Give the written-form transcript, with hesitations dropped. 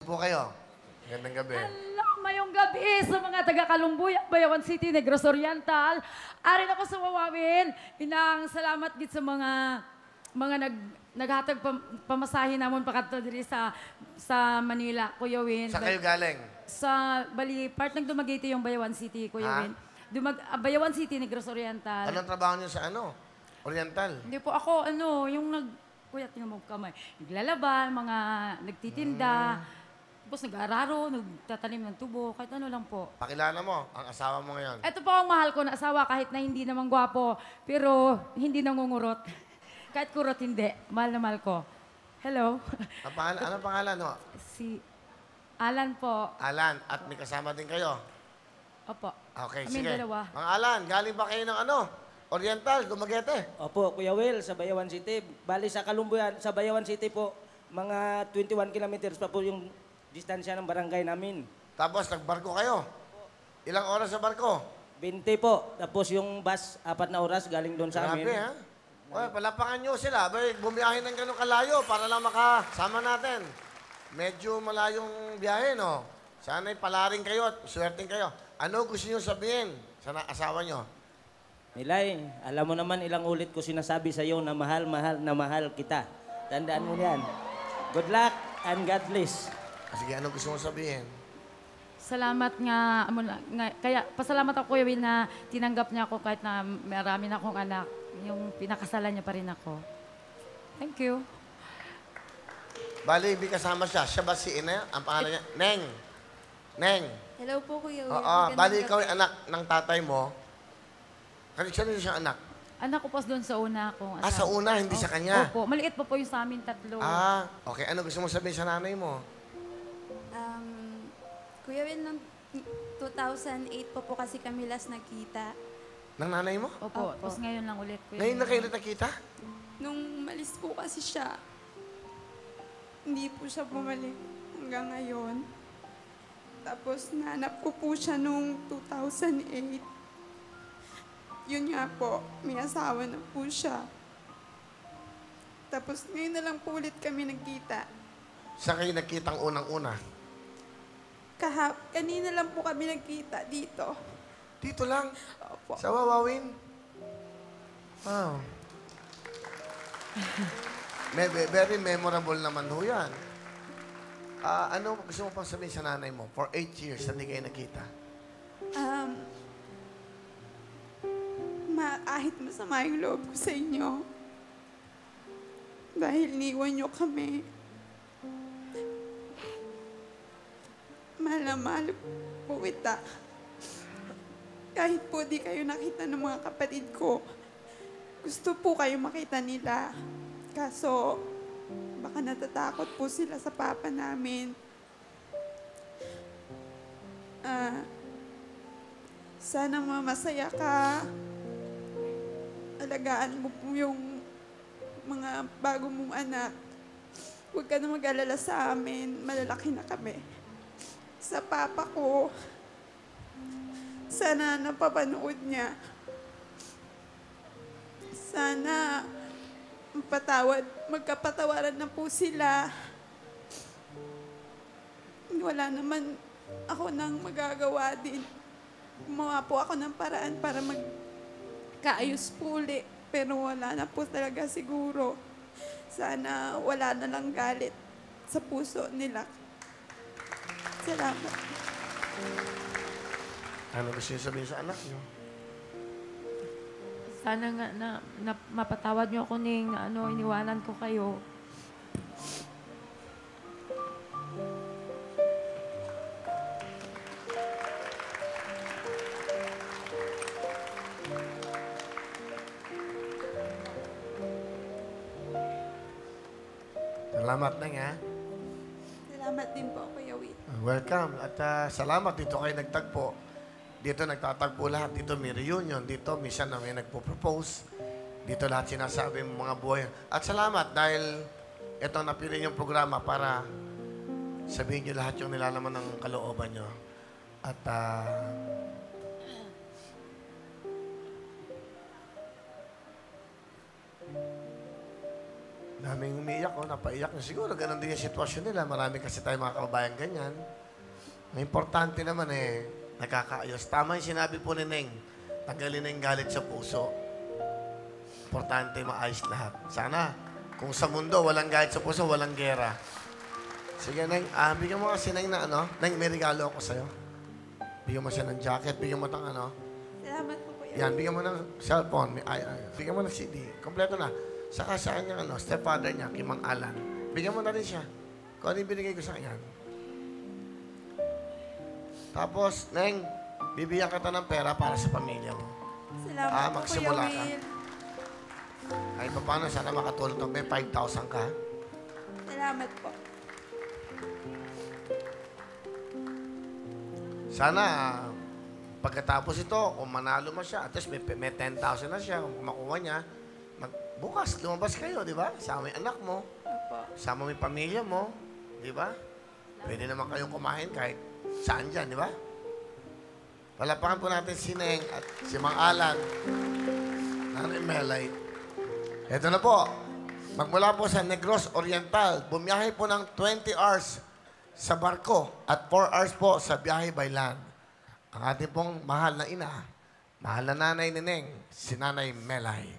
Po kayo. Magandang gabi. Hello, mayong gabi sa mga taga-Kalumbuya, Bayawan City, Negros Oriental. Arin ako sa Wawawin. Inang salamat gid sa mga naghatag pamasahe namon pakadto diri sa Manila, Kuya Win. Saan kayo galing? Sa bali part ng Dumaguete yung Bayawan City, Kuya Win. Bayawan City, Negros Oriental. Anong trabaho niyo sa Oriental? Hindi po ako kuya, tingnan mo kamay. Naglalaban, mga nagtitinda. Tapos nag-aararo, nagtatanim ng tubo, kahit ano lang po. Pakilala mo, ang asawa mo ngayon. Ito po ang mahal ko na asawa, kahit na hindi naman gwapo, pero hindi nangungurot. Kahit kurot hindi, mahal na mahal ko. Hello? Anong pangalan mo? Si Alan po. Alan, at may kasama din kayo. Opo. Okay, Kaming sige. dalawa. Mga Alan, galing ba kayo ng Oriental, Dumaguete? Opo, Kuya Will, sa Bayawan City. Bali sa Kalumbuyan, sa Bayawan City po, mga 21 kilometers pa po yung distansya ng barangay namin. Tapos nagbarko kayo. Ilang oras sa barko? 20 po. Tapos yung bus, 4 na oras galing doon sa amin. Grabe, ha? Oy, palapakan nyo sila. Bay, bumiyahe ng ganun kalayo para lang makasama natin. Medyo malayong biyahe, no? Sana'y palaring kayo at swerteng kayo. Ano gusto nyo sabihin sa asawa nyo? Nilay, alam mo naman ilang ulit ko sinasabi sa iyo na mahal, mahal, na mahal kita. Tandaan mo yan. Good luck and God bless. Sige, ano gusto mo sabihin? Salamat nga, kaya pasalamat ako Kuya Will na tinanggap niya ako kahit na marami na akong anak. Yung pinakasalan niya pa rin ako. Thank you. Bali, kasama siya. Siya ba si Ina? Ang pangalan niya? Neng. Neng. Hello po, Kuya Will. Oo, Magandang bali gabi. ikaw ay anak ng tatay mo. Kasi siya rin siyang anak. Anak ko po doon sa una akong asawa. Ah, sa una, hindi sa kanya? Opo, maliit pa po yung sa amin tatlo. Ah, okay. Ano gusto mo sabihin sa nanay mo? Kuya Will, ng 2008 po kasi kami last nakita. Ng nanay mo? Opo, Opo. tapos ngayon lang ulit. Kuya Ngayon Will. na kayo ulit nakita? Nung malis po kasi siya, hindi po siya bumalik hanggang ngayon. Tapos nanap ko po siya nung 2008. Yun nga po, may asawa na po siya. Tapos ngayon na lang po ulit kami nagkita. Saan kayo nakitang unang-una? Kanina lang po kami nagkita dito. Dito lang. Opo. Sa Wawawin. Wow. Very memorable naman ho yan. Ano gusto mo pang sabihin sa nanay mo? For 8 years, hindi kayo nakita. Kahit masama yung loob ko sa inyo, dahil niwan nyo kami, mahal na mahal po kita. Kahit po di kayo nakita ng mga kapatid ko, gusto po kayo makita nila. Kaso, baka natatakot po sila sa papa namin. Sana masaya ka. Alagaan mo po yung mga bago mong anak. Huwag ka na mag-alala sa amin. Malalaki na kami. Sa papa ko, sana napapanood niya. Sana magkapatawaran na po sila. Wala naman ako nang magagawa din. Gumawa po ako ng paraan para magkaayos po ulit. Pero wala na po talaga siguro. Sana wala na lang galit sa puso nila. Salamat. Ano gusto niyo sabihin sa anak niyo? Sana nga na mapatawad niyo ako ning iniwanan ko kayo. Salamat na nga. Salamat din po, Kuya Will. Welcome. At salamat dito kayo nagtagpo. Dito nagtatagpo lahat. Dito may reunion. Dito minsan na may nagpo-propose. Dito lahat sinasabi ng mga buhay. At salamat dahil ito napili yung programa para sabihin nyo lahat yung nilalaman ng kalooban nyo. At Daming umiiyak, oh, napaiyak na. Siguro, ganun din yung sitwasyon nila. Marami kasi tayo mga kababayan ganyan. Ang importante naman nagkakaayos. Tama yung sinabi po ni Neng. Tanggalin na yung galit sa puso. Importante maayos lahat. Sana, kung sa mundo walang galit sa puso, walang gera. Sige, Neng, bigyan mo kasi Neng na Neng, may regalo ako sa'yo. Bigyan mo siya ng jacket, bigyan mo ng Salamat po, Kuya. Yan, bigyan mo ng cellphone, bigyan mo ng CD. Kompleto na. Saka sa kanya, stepfather niya, kay Mang Alan. Bigyan mo na rin siya. Kung ano yung binigay ko sa kanya. Tapos, Neng, bibigyan kita ng pera para sa pamilya mo. Salamat po, Kuya magsimula ka. Will. Ay, paano? Sana makatulong ito. May 5,000 ka. Salamat po. Sana, pagkatapos ito, kung manalo mo siya, at least may 10,000 na siya, kung makuha niya, bukas, lumabas kayo, di ba? Sama yung anak mo, Opo. sama mo yung pamilya mo, di ba? Pwede naman kayong kumain kahit saan dyan, di ba? Palapakan po natin si Neng at si Mang Alan, Nanay Melay. Ito na po, magmula po sa Negros Oriental, bumiyahe po ng 20 hours sa barko at 4 hours po sa biyahe by land. Ang ating pong mahal na ina, mahal na nanay ni Neng, si Nanay Melay.